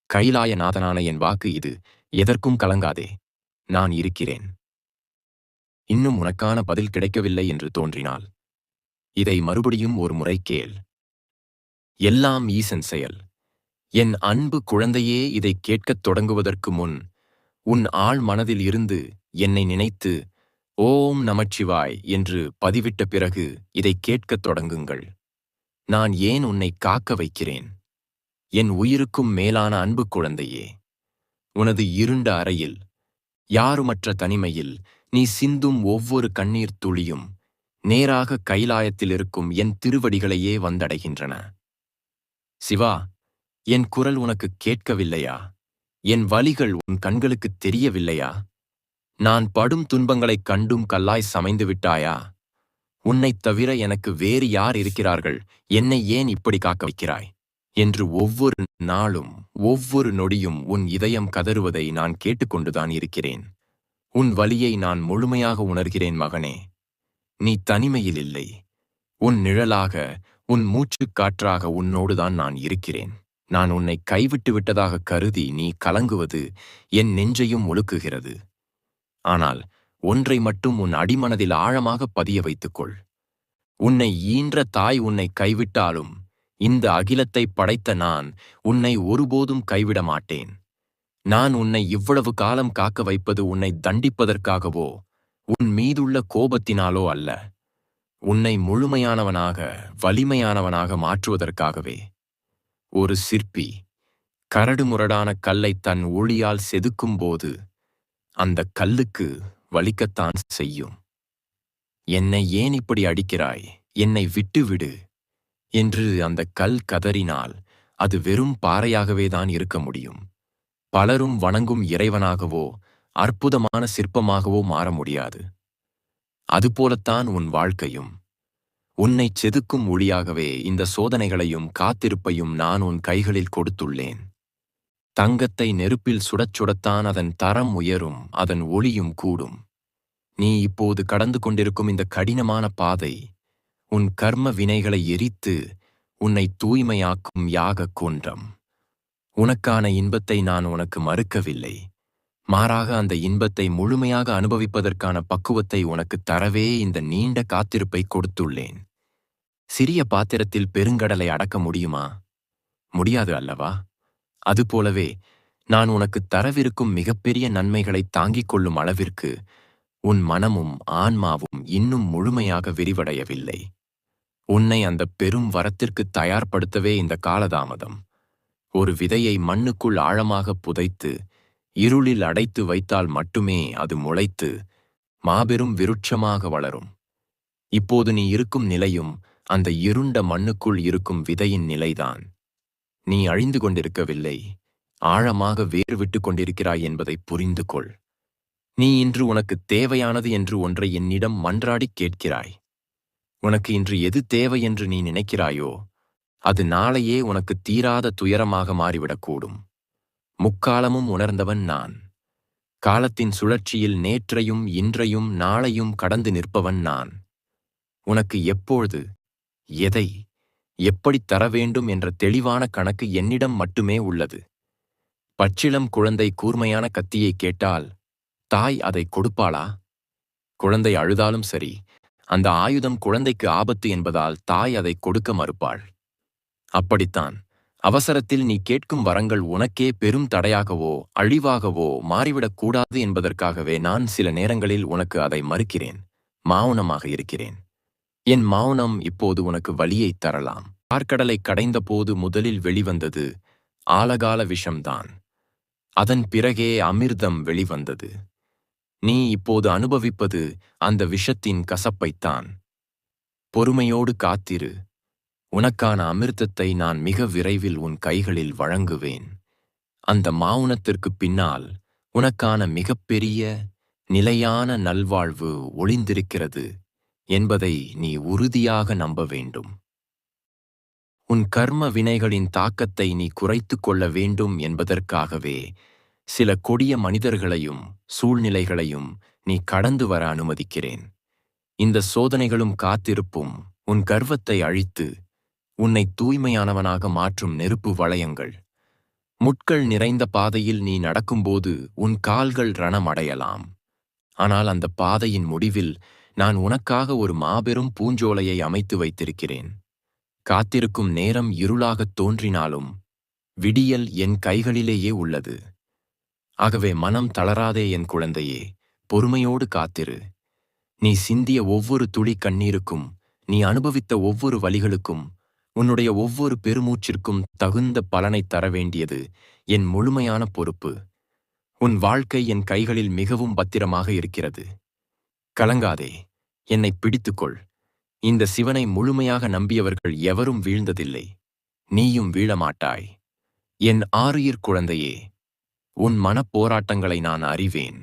S1: கைலாயநாதனான என் வாக்கு இது. எதற்கும் கலங்காதே. நான் இருக்கிறேன். இன்னும் உனக்கான பதில் கிடைக்கவில்லை என்று தோன்றினால் இதை மறுபடியும் ஒரு முறை கேள். எல்லாம் ஈசன் செயல். என் அன்பு குழந்தையே, இதை கேட்கத் தொடங்குவதற்கு முன் உன் ஆழ் மனதில் இருந்து என்னை நினைத்து ஓம் நமச்சிவாய் என்று பதிவிட்ட பிறகு இதை கேட்கத் தொடங்குங்கள். நான் ஏன் உன்னை காக்க வைக்கிறேன்? என் உயிருக்கும் மேலான அன்பு குழந்தையே, உனது இருண்ட அறையில், யாருமற்ற தனிமையில் நீ சிந்தும் ஒவ்வொரு கண்ணீர் துளியும் நேராக கைலாயத்தில் இருக்கும் என் திருவடிகளையே வந்தடைகின்றன. சிவா, என் குரல் உனக்கு கேட்கவில்லையா? என் வலிகள் உன் கண்களுக்குத் தெரியவில்லையா? நான் படும் துன்பங்களைக் கண்டும் கல்லாய் சமைந்து விட்டாயா? உன்னைத் தவிர எனக்கு வேறு யார் இருக்கிறார்கள்? என்னை ஏன் இப்படி காக்க வைக்கிறாய் என்று ஒவ்வொரு நாளும் ஒவ்வொரு நொடியும் உன் இதயம் கதறுவதை நான் கேட்டுக்கொண்டுதான் இருக்கிறேன். உன் வலியை நான் முழுமையாக உணர்கிறேன் மகனே. நீ தனிமையில் இல்லை. உன் நிழலாக, உன் மூச்சுக் காற்றாக உன்னோடுதான் நான் இருக்கிறேன். நான் உன்னை கைவிட்டு விட்டதாக கருதி நீ கலங்குவது என் நெஞ்சையும் ஒழுக்குகிறது. ஆனால் ஒன்றை மட்டும் உன் அடிமனதில் ஆழமாக பதிய வைத்துக்கொள். உன்னை ஈன்ற தாய் உன்னை கைவிட்டாலும் இந்த அகிலத்தை படைத்த நான் உன்னை ஒருபோதும் கைவிட மாட்டேன். நான் உன்னை இவ்வளவு காலம் காக்க வைப்பது உன்னை தண்டிப்பதற்காகவோ உன் மீதுள்ள கோபத்தினாலோ அல்ல. உன்னை முழுமையானவனாக, வலிமையானவனாக மாற்றுவதற்காகவே. ஒரு சிற்பி கரடுமுரடான கல்லை தன் ஒளியால் செதுக்கும்போது அந்த கல்லுக்கு வலிக்கத்தான் செய்யும். என்னை ஏன் இப்படி அடிக்கிறாய், என்னை விட்டுவிடு என்று அந்த கல் கதறினால் அது வெறும் பாறையாகவேதான் இருக்க முடியும். பலரும் வணங்கும் இறைவனாகவோ அற்புதமான சிற்பமாகவோ மாற முடியாது. அதுபோலத்தான் உன் வாழ்க்கையும். உன்னைச் செதுக்கும் ஒளியாகவே இந்த சோதனைகளையும் காத்திருப்பையும் நான் உன் கைகளில் கொடுத்துள்ளேன். தங்கத்தை நெருப்பில் சுடச் சுடத்தான் அதன் தரம் உயரும், அதன் ஒளியும் கூடும். நீ இப்போது கடந்து கொண்டிருக்கும் இந்த கடினமான பாதை உன் கர்ம வினைகளை எரித்து உன்னை தூய்மையாக்கும் யாகக் குன்றம். உனக்கான இன்பத்தை நான் உனக்கு மறுக்கவில்லை. மாறாக அந்த இன்பத்தை முழுமையாக அனுபவிப்பதற்கான பக்குவத்தை உனக்கு தரவே இந்த நீண்ட காத்திருப்பை கொடுத்துள்ளேன். சிறிய பாத்திரத்தில் பெருங்கடலை அடக்க முடியுமா? முடியாது அல்லவா? அதுபோலவே நான் உனக்கு தரவிருக்கும் மிகப்பெரிய நன்மைகளை தாங்கிக் கொள்ளும் அளவிற்கு உன் மனமும் ஆன்மாவும் இன்னும் முழுமையாக விரிவடையவில்லை. உன்னை அந்த பெரும் வரத்திற்கு தயார்படுத்தவே இந்த காலதாமதம். ஒரு விதையை மண்ணுக்குள் ஆழமாக புதைத்து இருளில் அடைத்து வைத்தால் மட்டுமே அது முளைத்து மாபெரும் விருட்சமாக வளரும். இப்போது நீ இருக்கும் நிலையும் அந்த இருண்ட மண்ணுக்குள் இருக்கும் விதையின் நிலைதான். நீ அழிந்து கொண்டிருக்கவில்லை, ஆழமாக வேறு விட்டு கொண்டிருக்கிறாய் என்பதை புரிந்து கொள். நீ இன்று உனக்கு தேவையானது என்று ஒன்றை என்னிடம் மன்றாடிக் கேட்கிறாய். உனக்கு இன்று எது தேவை என்று நீ நினைக்கிறாயோ அது நாளையே உனக்கு தீராத துயரமாக மாறிவிடக்கூடும். முக்காலமும் உணர்ந்தவன் நான். காலத்தின் சுழற்சியில் நேற்றையும் இன்றையும் நாளையும் கடந்து நிற்பவன் நான். உனக்கு எப்பொழுது எதை எப்படி தர வேண்டும் என்ற தெளிவான கணக்கு என்னிடம் மட்டுமே உள்ளது. பச்சிளம் குழந்தை கூர்மையான கத்தியை கேட்டால் தாய் அதை கொடுப்பாளா? குழந்தை அழுதாலும் சரி, அந்த ஆயுதம் குழந்தைக்கு ஆபத்து என்பதால் தாய் அதை கொடுக்க மறுப்பாள். அப்படித்தான் அவசரத்தில் நீ கேட்கும் வரங்கள் உனக்கே பெரும் தடையாகவோ அழிவாகவோ மாறிவிடக்கூடாது என்பதற்காகவே நான் சில நேரங்களில் உனக்கு அதை மறுக்கிறேன், மௌனமாக இருக்கிறேன். என் மௌனம் இப்போது உனக்கு வலியை தரலாம். பார்க்கடலை கடைந்த போது முதலில் வெளிவந்தது ஆலகால விஷம்தான். அதன் பிறகே அமிர்தம் வெளிவந்தது. நீ இப்போது அனுபவிப்பது அந்த விஷத்தின் கசப்பைத்தான். பொறுமையோடு காத்திரு. உனக்கான அமிர்தத்தை நான் மிக விரைவில் உன் கைகளில் வழங்குவேன். அந்த மௌனத்திற்குப் பின்னால் உனக்கான மிகப்பெரிய நிலையான நல்வாழ்வு ஒளிந்திருக்கிறது என்பதை நீ உறுதியாக நம்ப வேண்டும். உன் கர்ம வினைகளின் தாக்கத்தை நீ குறைத்து கொள்ள வேண்டும் என்பதற்காகவே சில கொடிய மனிதர்களையும் சூழ்நிலைகளையும் நீ கடந்து வர அனுமதிக்கிறேன். இந்த சோதனைகளும் காத்திருப்பும் உன் கர்வத்தை அழித்து உன்னை தூய்மையானவனாக மாற்றும் நெருப்பு வளையங்கள். முட்கள் நிறைந்த பாதையில் நீ நடக்கும்போது உன் கால்கள் ரணமடையலாம். ஆனால் அந்த பாதையின் முடிவில் நான் உனக்காக ஒரு மாபெரும் பூஞ்சோலையை அமைத்து வைத்திருக்கிறேன். காத்திருக்கும் நேரம் இருளாகத் தோன்றினாலும் விடியல் என் கைகளிலேயே உள்ளது. ஆகவே மனம் தளராதே என் குழந்தையே, பொறுமையோடு காத்திரு. நீ சிந்திய ஒவ்வொரு துளி கண்ணீருக்கும், நீ அனுபவித்த ஒவ்வொரு வலிகளுக்கும், உன்னுடைய ஒவ்வொரு பெருமூச்சிற்கும் தகுந்த பலனை தர வேண்டியது என் முழுமையான பொறுப்பு. உன் வாழ்க்கை என் கைகளில் மிகவும் பத்திரமாக இருக்கிறது. கலங்காதே, என்னை பிடித்துக்கொள். இந்த சிவனை முழுமையாக நம்பியவர்கள் எவரும் வீழ்ந்ததில்லை. நீயும் வீழமாட்டாய். என் ஆருயிர் குழந்தையே, உன் மனப்போராட்டங்களை நான் அறிவேன்.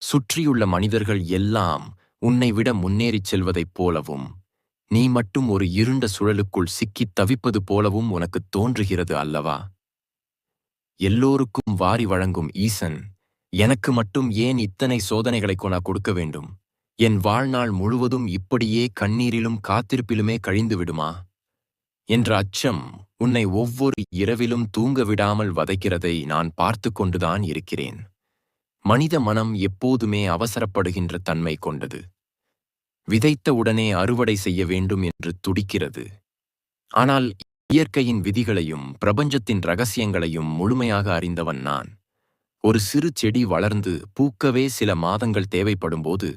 S1: சுற்றியுள்ள மனிதர்கள் எல்லாம் உன்னை விட முன்னேறிச் செல்வதைப் போலவும் நீ மட்டும் ஒரு இருண்ட சுழலுக்குள் சிக்கித் தவிப்பது போலவும் உனக்கு தோன்றுகிறது அல்லவா? எல்லோருக்கும் வாரி வழங்கும் ஈசன் எனக்கு மட்டும் ஏன் இத்தனை சோதனைகளை நான் கொடுக்க வேண்டும்? என் வாழ்நாள் முழுவதும் இப்படியே கண்ணீரிலும் காத்திருப்பிலுமே கழிந்து விடுமா என்ற அச்சம் உன்னை ஒவ்வொரு இரவிலும் தூங்க விடாமல் வதைக்கிறதை நான் பார்த்து கொண்டுதான் இருக்கிறேன். மனித மனம் எப்போதுமே அவசரப்படுகின்ற தன்மை கொண்டது. விதைத்த உடனே அறுவடை செய்ய வேண்டும் என்று துடிக்கிறது. ஆனால் இயற்கையின் விதிகளையும் பிரபஞ்சத்தின் ரகசியங்களையும் முழுமையாக அறிந்தவன் நான். ஒரு சிறு செடி வளர்ந்து பூக்கவே சில மாதங்கள் தேவைப்படும்போது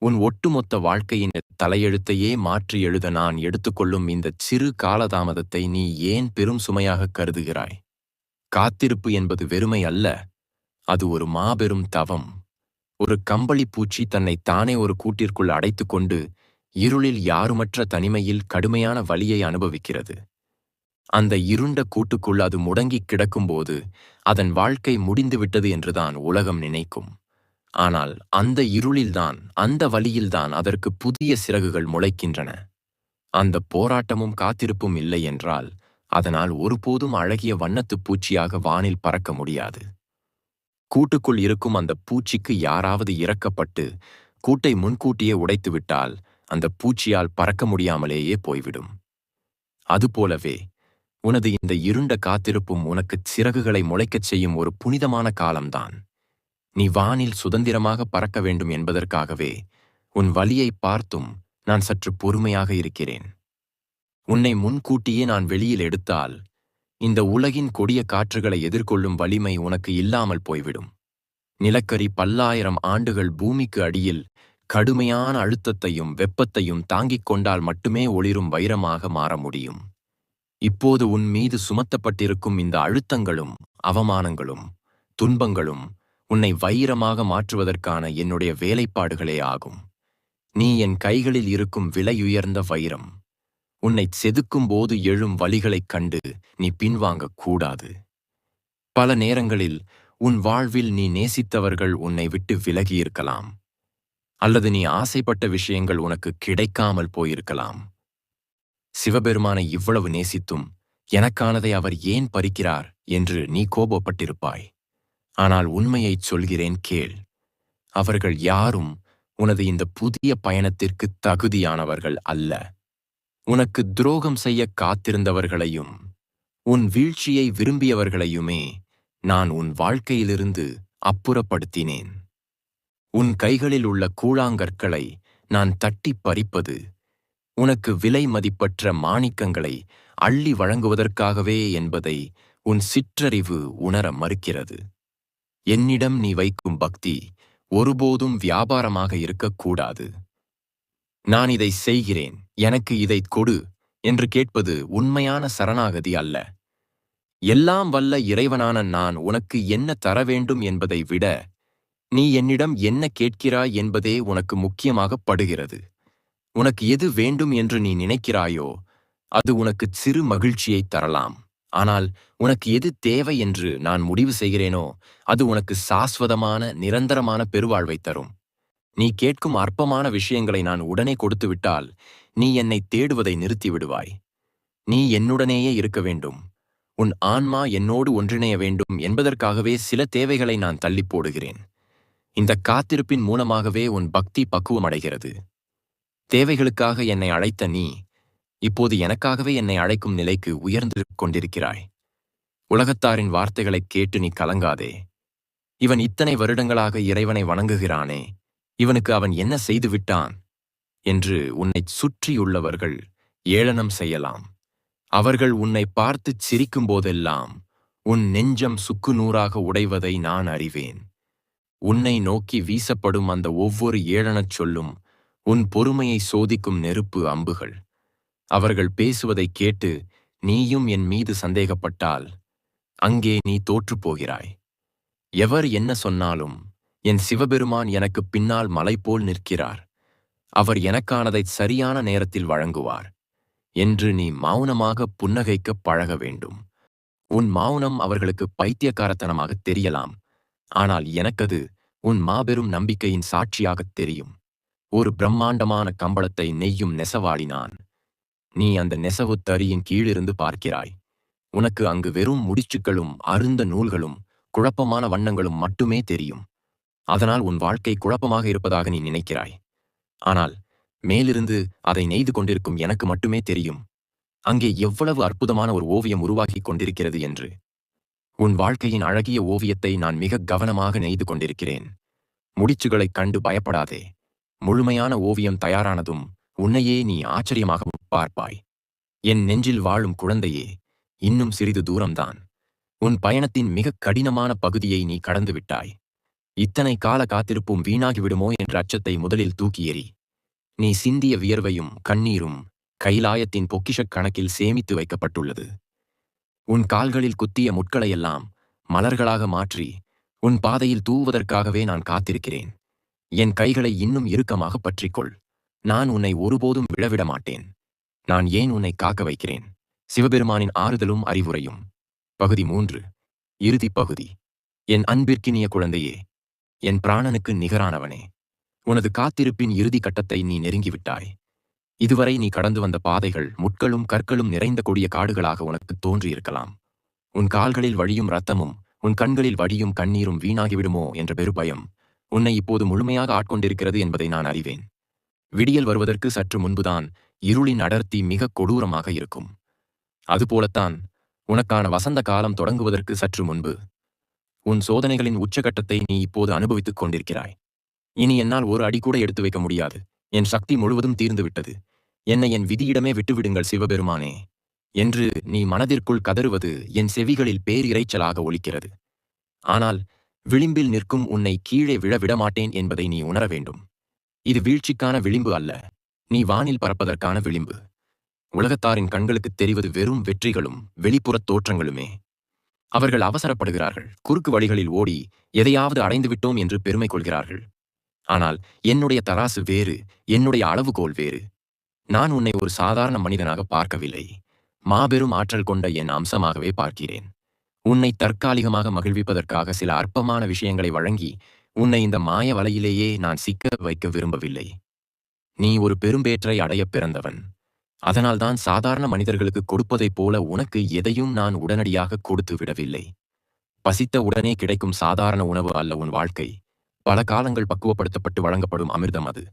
S1: உன் ஒட்டுமொத்த வாழ்க்கையின் தலையெழுத்தையே மாற்றி எழுத நான் எடுத்துக்கொள்ளும் இந்த சிறு காலதாமதத்தை நீ ஏன் பெரும் சுமையாக கருதுகிறாய்? காத்திருப்பு என்பது வெறுமை அல்ல, அது ஒரு மாபெரும் தவம். ஒரு கம்பளி பூச்சி தன்னை தானே ஒரு கூட்டிற்குள் அடைத்துக்கொண்டு இருளில் யாருமற்ற தனிமையில் கடுமையான வலியை அனுபவிக்கிறது. அந்த இருண்ட கூட்டுக்குள் அது முடங்கிக் கிடக்கும்போது அதன் வாழ்க்கை முடிந்துவிட்டது என்றுதான் உலகம் நினைக்கும். ஆனால் அந்த இருளில்தான், அந்த வலியில்தான் அதற்கு புதிய சிறகுகள் முளைக்கின்றன. அந்த போராட்டமும் காத்திருப்பும் இல்லை என்றால் அதனால் ஒருபோதும் அழகிய வண்ணத்துப் பூச்சியாக வானில் பறக்க முடியாது. கூட்டுக்குள் இருக்கும் அந்த பூச்சிக்கு யாராவது இறக்கப்பட்டு கூட்டை முன்கூட்டியே உடைத்துவிட்டால் அந்த பூச்சியால் பறக்க முடியாமலேயே போய்விடும். அதுபோலவே உனது இந்த இருண்ட காத்திருப்பும் உனக்குச் சிறகுகளை முளைக்கச் செய்யும் ஒரு புனிதமான காலம்தான். நீ வானில் சுதந்திரமாக பறக்க வேண்டும் என்பதற்காகவே உன் வலியை பார்த்தும் நான் சற்று பொறுமையாக இருக்கிறேன். உன்னை முன்கூட்டியே நான் வெளியில் எடுத்தால் இந்த உலகின் கொடிய காற்றுகளை எதிர்கொள்ளும் வலிமை உனக்கு இல்லாமல் போய்விடும். நிலக்கரி பல்லாயிரம் ஆண்டுகள் பூமிக்கு அடியில் கடுமையான அழுத்தத்தையும் வெப்பத்தையும் தாங்கிக் கொண்டால் மட்டுமே ஒளிரும் வைரமாக மாற முடியும். இப்போது உன் மீது சுமத்தப்பட்டிருக்கும் இந்த அழுத்தங்களும் அவமானங்களும் துன்பங்களும் உன்னை வைரமாக மாற்றுவதற்கான என்னுடைய வேலைப்பாடுகளே ஆகும். நீ என் கைகளில் இருக்கும் விலையுயர்ந்த வைரம். உன்னை செதுக்கும் போது எழும் வலிகளைக் கண்டு நீ பின்வாங்கக் கூடாது. பல நேரங்களில் உன் வாழ்வில் நீ நேசித்தவர்கள் உன்னை விட்டு விலகியிருக்கலாம். அல்லது நீ ஆசைப்பட்ட விஷயங்கள் உனக்கு கிடைக்காமல் போயிருக்கலாம். சிவபெருமானை இவ்வளவு நேசித்தும் எனக்கானதை அவர் ஏன் பறிக்கிறார் என்று நீ கோபப்பட்டிருப்பாய். ஆனால் உண்மையைச் சொல்கிறேன் கேள். அவர்கள் யாரும் உனது இந்த புதிய பயணத்திற்கு தகுதியானவர்கள் அல்ல. உனக்கு துரோகம் செய்ய காத்திருந்தவர்களையும் உன் வீழ்ச்சியை விரும்பியவர்களையுமே நான் உன் வாழ்க்கையிலிருந்து அப்புறப்படுத்தினேன். உன் கைகளில் உள்ள கூழாங்கற்களை நான் தட்டிப் பறிப்பது உனக்கு விலை மதிப்பற்ற மாணிக்கங்களை அள்ளி வழங்குவதற்காகவே என்பதை உன் சிற்றறிவு உணர மறுக்கிறது. என்னிடம் நீ வைக்கும் பக்தி ஒருபோதும் வியாபாரமாக இருக்கக்கூடாது. நான் இதை செய்கிறேன், எனக்கு இதை கொடு என்று கேட்பது உண்மையான சரணாகதி அல்ல. எல்லாம் வல்ல இறைவனான நான் உனக்கு என்ன தர வேண்டும் என்பதை விட நீ என்னிடம் என்ன கேட்கிறாய் என்பதே உனக்கு முக்கியமாகப் படுகிறது. உனக்கு எது வேண்டும் என்று நீ நினைக்கிறாயோ அது உனக்கு சிறு மகிழ்ச்சியை தரலாம். ஆனால் உனக்கு எது தேவை என்று நான் முடிவு செய்கிறேனோ அது உனக்கு சாஸ்வதமான நிரந்தரமான பெருவாழ்வை தரும். நீ கேட்கும் அற்பமான விஷயங்களை நான் உடனே கொடுத்துவிட்டால் நீ என்னை தேடுவதை நிறுத்திவிடுவாய். நீ என்னுடனேயே இருக்க வேண்டும், உன் ஆன்மா என்னோடு ஒன்றிணைய வேண்டும் என்பதற்காகவே சில தேவைகளை நான் தள்ளி போடுகிறேன். இந்த காத்திருப்பின் மூலமாகவே உன் பக்தி பக்குவமடைகிறது. தேவைகளுக்காக என்னை அழைத்த நீ இப்போது எனக்காகவே என்னை அழைக்கும் நிலைக்கு உயர்ந்து கொண்டிருக்கிறாய். உலகத்தாரின் வார்த்தைகளைக் கேட்டு நீ கலங்காதே. இவன் இத்தனை வருடங்களாக இறைவனை வணங்குகிறானே, இவனுக்கு அவன் என்ன செய்து விட்டான் என்று உன்னைச் சுற்றியுள்ளவர்கள் ஏளனம் செய்யலாம். அவர்கள் உன்னை பார்த்துச் சிரிக்கும் போதெல்லாம் உன் நெஞ்சம் சுக்குநூறாக உடைவதை நான் அறிவேன். உன்னை நோக்கி வீசப்படும் அந்த ஒவ்வொரு ஏளனச் சொல்லும் உன் பொறுமையை சோதிக்கும் நெருப்பு அம்புகள். அவர்கள் பேசுவதைக் கேட்டு நீயும் என் மீது சந்தேகப்பட்டால் அங்கே நீ தோற்றுப்போகிறாய். எவர் என்ன சொன்னாலும் என் சிவபெருமான் எனக்கு பின்னால் மலை போல் நிற்கிறார், அவர் எனக்கானதைச் சரியான நேரத்தில் வழங்குவார் என்று நீ மௌனமாக புன்னகைக்கப் பழக வேண்டும். உன் மௌனம் அவர்களுக்கு பைத்தியக்காரத்தனமாகத் தெரியலாம், ஆனால் எனக்கது உன் மாபெரும் நம்பிக்கையின் சாட்சியாகத் தெரியும். ஒரு பிரம்மாண்டமான கம்பளத்தை நெய்யும் நெசவாளி நான். நீ அந்த நெசவுத் தறியின் கீழிருந்து பார்க்கிறாய். உனக்கு அங்கு வெறும் முடிச்சுக்களும் அருந்த நூல்களும் குழப்பமான வண்ணங்களும் மட்டுமே தெரியும். அதனால் உன் வாழ்க்கை குழப்பமாக இருப்பதாக நீ நினைக்கிறாய். ஆனால் மேலிருந்து அதை நெய்து கொண்டிருக்கும் எனக்கு மட்டுமே தெரியும் அங்கே எவ்வளவு அற்புதமான ஒரு ஓவியம் உருவாகிக் கொண்டிருக்கிறது என்று. உன் வாழ்க்கையின் அழகிய ஓவியத்தை நான் மிக கவனமாக நெய்து கொண்டிருக்கிறேன். முடிச்சுகளைக் கண்டு பயப்படாதே. முழுமையான ஓவியம் தயாரானதும் உன்னையே நீ ஆச்சரியமாக பார்ப்பாய். என் நெஞ்சில் வாழும் குழந்தையே, இன்னும் சிறிது தூரம்தான். உன் பயணத்தின் மிக கடினமான பகுதியை நீ கடந்துவிட்டாய். இத்தனை கால காத்திருப்பும் வீணாகிவிடுமோ என்ற அச்சத்தை முதலில் தூக்கி எறி. நீ சிந்திய வியர்வையும் கண்ணீரும் கைலாயத்தின் பொக்கிஷக் கணக்கில் சேமித்து வைக்கப்பட்டுள்ளது. உன் கால்களில் குத்திய முட்களையெல்லாம் மலர்களாக மாற்றி உன் பாதையில் தூவுவதற்காகவே நான் காத்திருக்கிறேன். என் கைகளை இன்னும் இறுக்கமாக பற்றிக்கொள். நான் உன்னை ஒருபோதும் விழவிட மாட்டேன். நான் ஏன் உன்னை காக்க வைக்கிறேன்? சிவபெருமானின் ஆறுதலும் அறிவுரையும். பகுதி 3. இறுதிப் பகுதி. என் அன்பிற்கினிய குழந்தையே, என் பிராணனுக்கு நிகரானவனே, உனது காத்திருப்பின் இறுதி கட்டத்தை நீ நெருங்கிவிட்டாய். இதுவரை நீ கடந்து வந்த பாதைகள் முட்களும் கற்களும் நிறைந்த கொடிய காடுகளாக உனக்கு தோன்றியிருக்கலாம். உன் கால்களில் வழியும் இரத்தமும் உன் கண்களில் வடியும் கண்ணீரும் வீணாகிவிடுமோ என்ற பெருபயம் உன்னை இப்போது முழுமையாக ஆட்கொண்டிருக்கிறது என்பதை நான் அறிவேன். விடியல் வருவதற்கு சற்று முன்புதான் இருளின் அடர்த்தி மிக கொடூரமாக இருக்கும். அதுபோலத்தான் உனக்கான வசந்த காலம் தொடங்குவதற்கு சற்று முன்பு உன் சோதனைகளின் உச்சகட்டத்தை நீ இப்போது அனுபவித்துக் கொண்டிருக்கிறாய். இனி என்னால் ஒரு அடி கூட எடுத்து வைக்க முடியாது. என் சக்தி முழுவதும் தீர்ந்துவிட்டது. என்னை என் விதியிடமே விட்டுவிடுங்கள் சிவபெருமானே என்று நீ மனதிற்குள் கதறுவது என் செவிகளில் பேரிரைச்சலாக ஒலிக்கிறது. ஆனால் விளிம்பில் நிற்கும் உன்னை கீழே விழ விடமாட்டேன் என்பதை நீ உணர வேண்டும். இது வீழ்ச்சிக்கான விளிம்பு அல்ல, நீ வானில் பறப்பதற்கான விளிம்பு. உலகத்தாரின் கண்களுக்குத் தெரிவது வெறும் வெற்றிகளும் வெளிப்புறத் தோற்றங்களுமே. அவர்கள் அவசரப்படுகிறார்கள், குறுக்கு வழிகளில் ஓடி எதையாவது அடைந்துவிட்டோம் என்று பெருமை கொள்கிறார்கள். ஆனால் என்னுடைய தராசு வேறு, என்னுடைய அளவுகோல் வேறு. நான் உன்னை ஒரு சாதாரண மனிதனாக பார்க்கவில்லை, மாபெரும் ஆற்றல் கொண்ட என் அம்சமாகவே பார்க்கிறேன். உன்னை தற்காலிகமாக மகிழ்விப்பதற்காக சில அற்பமான விஷயங்களை வழங்கி உன்னை இந்த மாய வலையிலேயே நான் சிக்க வைக்க விரும்பவில்லை. நீ ஒரு பெரும்பேற்றை அடையப் பிறந்தவன். அதனால்தான் சாதாரண மனிதர்களுக்கு கொடுப்பதைப் போல உனக்கு எதையும் நான் உடனடியாக கொடுத்து விடவில்லை. பசித்த உடனே கிடைக்கும் சாதாரண உணவு அல்ல உன் வாழ்க்கை. பல காலங்கள் பக்குவப்படுத்தப்பட்டு வழங்கப்படும் அமிர்தம் அது.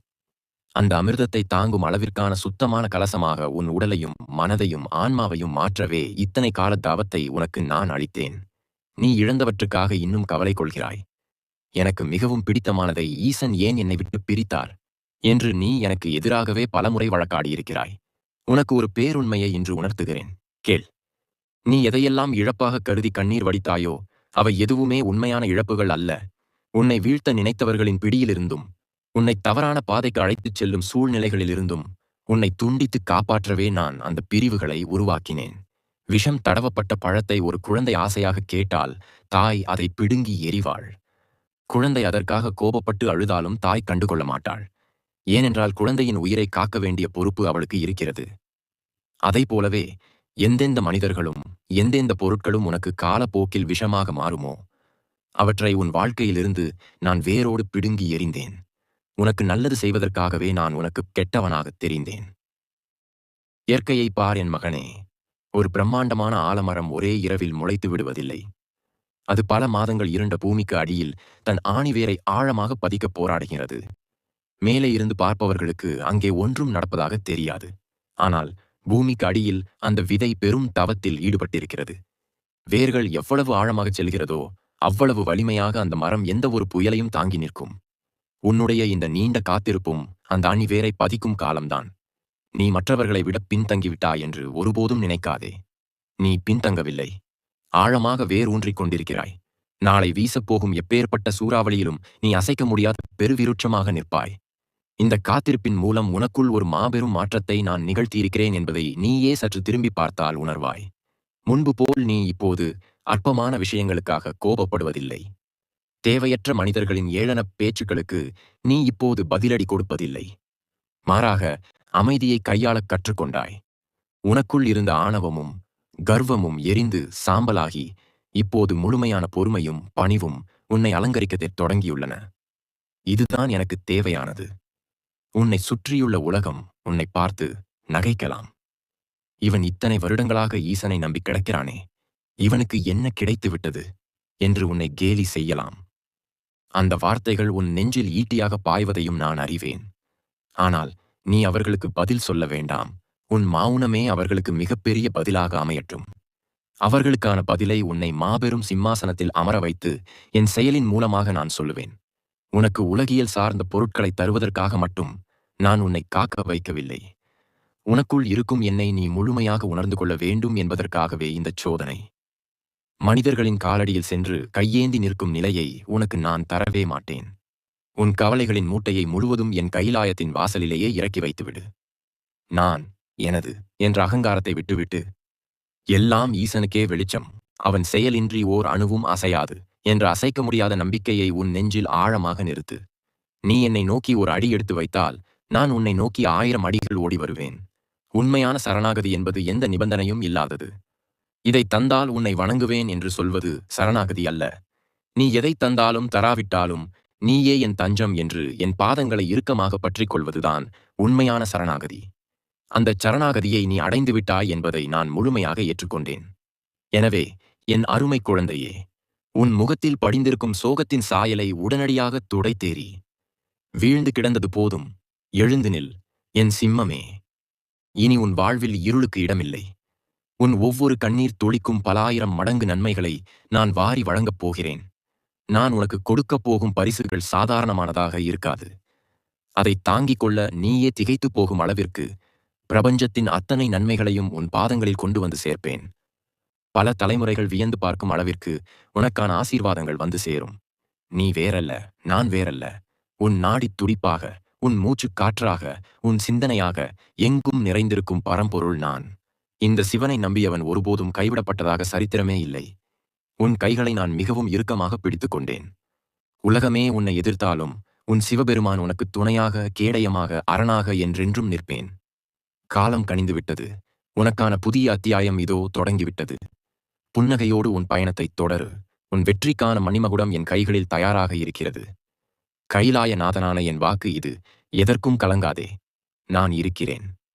S1: அந்த அமிர்தத்தை தாங்கும் அளவிற்கான சுத்தமான கலசமாக உன் உடலையும் மனதையும் ஆன்மாவையும் மாற்றவே இத்தனை கால தவத்தை உனக்கு நான் அளித்தேன். நீ இழந்தவற்றுக்காக இன்னும் கவலை கொள்கிறாய். எனக்கு மிகவும் பிடித்தமானதை ஈசன் ஏன் என்னை விட்டு பிரித்தார் என்று நீ எனக்கு எதிராகவே பலமுறை வழக்காடியிருக்கிறாய். உனக்கு ஒரு பேருண்மையை இன்று உணர்த்துகிறேன், கேள். நீ எதையெல்லாம் இழப்பாக கருதி கண்ணீர் வடித்தாயோ அவை எதுவுமே உண்மையான இழப்புகள் அல்ல. உன்னை வீழ்த்த நினைத்தவர்களின் பிடியிலிருந்தும் உன்னை தவறான பாதைக்கு அழைத்துச் செல்லும் சூழ்நிலைகளிலிருந்தும் உன்னை துண்டித்து காப்பாற்றவே நான் அந்த பிரிவுகளை உருவாக்கினேன். விஷம் தடவப்பட்ட பழத்தை ஒரு குழந்தை ஆசையாக கேட்டால் தாய் அதை பிடுங்கி எறிவாள். குழந்தை அதற்காக கோபப்பட்டு அழுதாலும் தாய் கண்டுகொள்ள மாட்டாள். ஏனென்றால் குழந்தையின் உயிரை காக்க வேண்டிய பொறுப்பு அவளுக்கு இருக்கிறது. அதை போலவே எந்தெந்த மனிதர்களும் எந்தெந்த பொருட்களும் உனக்கு காலப்போக்கில் விஷமாக மாறுமோ அவற்றை உன் வாழ்க்கையிலிருந்து நான் வேரோடு பிடுங்கி எறிந்தேன். உனக்கு நல்லது செய்வதற்காகவே நான் உனக்கு கெட்டவனாகத் தெரிந்தேன். இயற்கையை பார் என் மகனே. ஒரு பிரம்மாண்டமான ஆலமரம் ஒரே இரவில் முளைத்து விடுவதில்லை. அது பல மாதங்கள் இருண்ட பூமிக்கு அடியில் தன் ஆணிவேரை ஆழமாக பதிக்கப் போராடுகிறது. மேலே இருந்து பார்ப்பவர்களுக்கு அங்கே ஒன்றும் நடப்பதாக தெரியாது. ஆனால் பூமிக்கு அடியில் அந்த விதை பெரும் தவத்தில் ஈடுபட்டிருக்கிறது. வேர்கள் எவ்வளவு ஆழமாகச் செல்கிறதோ அவ்வளவு வலிமையாக அந்த மரம் எந்த ஒரு புயலையும் தாங்கி நிற்கும். உன்னுடைய இந்த நீண்ட காத்திருப்பும் அந்த அணிவேரை பதிக்கும் காலம்தான். நீ மற்றவர்களை விட பின்தங்கிவிட்டாய் என்று ஒருபோதும் நினைக்காதே. நீ பின்தங்கவில்லை, ஆழமாக வேர் ஊன்றிக் கொண்டிருக்கிறாய். நாளை வீசப்போகும் எப்பேற்பட்ட சூறாவளியிலும் நீ அசைக்க முடியாத பெருவிருட்சமாக நிற்பாய். இந்த காத்திருப்பின் மூலம் உனக்குள் ஒரு மாபெரும் மாற்றத்தை நான் நிகழ்த்தியிருக்கிறேன் என்பதை நீயே சற்று திரும்பி பார்த்தால் உணர்வாய். முன்பு போல் நீ இப்போது அற்பமான விஷயங்களுக்காக கோபப்படுவதில்லை. தேவையற்ற மனிதர்களின் ஏளனப் பேச்சுக்களுக்கு நீ இப்போது பதிலடி கொடுப்பதில்லை. மாறாக அமைதியை கையாளக் கற்றுக்கொண்டாய். உனக்குள் இருந்த ஆணவமும் கர்வமும் எரிந்து சாம்பலாகி இப்போது முழுமையான பொறுமையும் பணிவும் உன்னை அலங்கரிக்கத் தொடங்கியுள்ளன. இதுதான் எனக்கு தேவையானது. உன்னை சுற்றியுள்ள உலகம் உன்னை பார்த்து நகைக்கலாம். இவன் இத்தனை வருடங்களாக ஈசனை நம்பி கிடக்கிறானே, இவனுக்கு என்ன கிடைத்து விட்டது என்று உன்னை கேலி செய்யலாம். அந்த வார்த்தைகள் உன் நெஞ்சில் ஈட்டியாக பாய்வதையும் நான் அறிவேன். ஆனால் நீ அவர்களுக்கு பதில் சொல்ல வேண்டாம். உன் மௌனமே அவர்களுக்கு மிகப்பெரிய பதிலாக அமையட்டும். அவர்களுக்கான பதிலை உன்னை மாபெரும் சிம்மாசனத்தில் அமர வைத்து என் செயலின் மூலமாக நான் சொல்லுவேன். உனக்கு உலகியல் சார்ந்த பொருட்களை தருவதற்காக மட்டும் நான் உன்னை காக்க வைக்கவில்லை. உனக்குள் இருக்கும் என்னை நீ முழுமையாக உணர்ந்து கொள்ள வேண்டும் என்பதற்காகவே இந்தச் சோதனை. மனிதர்களின் காலடியில் சென்று கையேந்தி நிற்கும் நிலையை உனக்கு நான் தரவே மாட்டேன். உன் கவலைகளின் மூட்டையை முழுவதும் என் கைலாயத்தின் வாசலிலேயே இறக்கி வைத்துவிடு. நான் எனது என்ற அகங்காரத்தை விட்டுவிட்டு எல்லாம் ஈசனுக்கே வெளிச்சம், அவன் செயலின்றி ஓர் அணுவும் அசையாது என்ற அசைக்க முடியாத நம்பிக்கையை உன் நெஞ்சில் ஆழமாக நிறுத்து. நீ என்னை நோக்கி ஒரு அடி எடுத்து வைத்தால் நான் உன்னை நோக்கி 1000 அடிகள் ஓடி வருவேன். உண்மையான சரணாகதி என்பது எந்த நிபந்தனையும் இல்லாதது. இதை தந்தால் உன்னை வணங்குவேன் என்று சொல்வது சரணாகதி அல்ல. நீ எதை தந்தாலும் தராவிட்டாலும் நீயே என் தஞ்சம் என்று என் பாதங்களை இறுக்கமாக பற்றிக் கொள்வதுதான் உண்மையான சரணாகதி. அந்தச் சரணாகதியை நீ அடைந்து விட்டாய் என்பதை நான் முழுமையாக ஏற்றுக்கொண்டேன். எனவே என் அருமை குழந்தையே, உன் முகத்தில் படிந்திருக்கும் சோகத்தின் சாயலை உடனடியாக துடைத்தேறி வீழ்ந்து கிடந்தது போதும், எழுந்து நில் என் சிம்மமே. இனி உன் வாழ்வில் இருளுக்கு இடமில்லை. உன் ஒவ்வொரு கண்ணீர் துளிக்கும் பல ஆயிரம் மடங்கு நன்மைகளை நான் வாரி வழங்கப் போகிறேன். நான் உனக்கு கொடுக்கப் போகும் பரிசுகள் சாதாரணமானதாக இருக்காது. அதை தாங்கிக் கொள்ள நீயே திகைத்துப் போகும் அளவிற்கு பிரபஞ்சத்தின் அத்தனை நன்மைகளையும் உன் பாதங்களில் கொண்டு வந்து சேர்ப்பேன். பல தலைமுறைகள் வியந்து பார்க்கும் அளவிற்கு உனக்கான ஆசீர்வாதங்கள் வந்து சேரும். நீ வேறல்ல, நான் வேறல்ல. உன் நாடித் துடிப்பாக, உன் மூச்சுக் காற்றாக, உன் சிந்தனையாக எங்கும் நிறைந்திருக்கும் பரம்பொருள் நான். இந்த சிவனை நம்பியவன் ஒருபோதும் கைவிடப்பட்டதாக சரித்திரமே இல்லை. உன் கைகளை நான் மிகவும் இறுக்கமாக பிடித்துக் கொண்டேன். உலகமே உன்னை எதிர்த்தாலும் உன் சிவபெருமான் உனக்கு துணையாக, கேடயமாக, அரணாக என்றென்றும் நிற்பேன். காலம் கனிந்துவிட்டது. உனக்கான புதிய அத்தியாயம் இதோ தொடங்கிவிட்டது. புன்னகையோடு உன் பயணத்தைத் தொடரு. உன் வெற்றிக்கான மணிமகுடம் என் கைகளில் தயாராக இருக்கிறது. கைலாய நாதனான என் வாக்கு இது. எதற்கும் கலங்காதே. நான் இருக்கிறேன்.